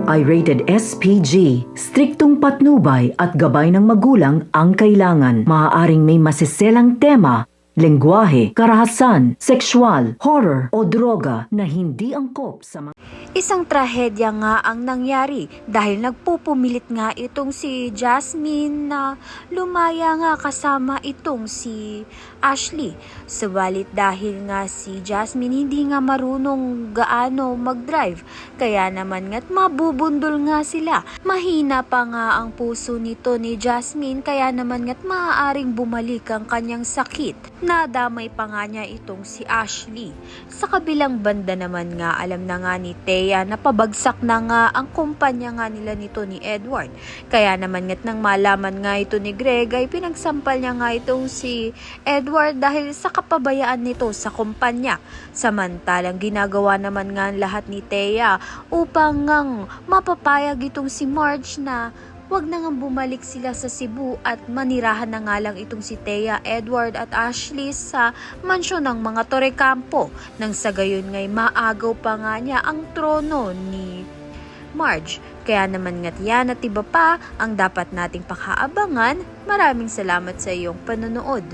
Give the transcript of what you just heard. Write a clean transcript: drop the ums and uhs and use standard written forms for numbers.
ito ay rated SPG. Striktong patnubay at gabay ng magulang ang kailangan. Maaaring may masiselang tema, lengguwahe, karahasan, sexual, horror o droga na hindi angkop sa mga... Isang trahedya nga ang nangyari dahil nagpupumilit nga itong si Jasmine na lumaya nga kasama itong si Ashley. Subalit dahil nga si Jasmine hindi nga marunong gaano mag-drive, kaya naman nga't mabubundol nga sila. Mahina pa nga ang puso nito ni Jasmine, kaya naman nga't maaaring bumalik ang kanyang sakit. Nadamay pa nga niya itong si Ashley. Sa kabilang banda naman nga, alam na nga ni Thea na pabagsak na nga ang kumpanya nga nila nito ni Edward. Kaya naman nga't nang malaman nga ito ni Greg ay pinagsampal niya nga itong si Edward dahil sa kapabayaan nito sa kumpanya. Samantalang ginagawa naman nga lahat ni Thea upang ngang mapapayag itong si Marge na wag na nga bumalik sila sa Cebu at manirahan na nga lang itong si Thea, Edward at Ashley sa mansyon ng mga Torrecampo. Nang sa gayon nga'y maagaw pa nga niya ang trono ni Marge. Kaya naman nga't yan at iba pa ang dapat nating pakaabangan. Maraming salamat sa iyong panonood.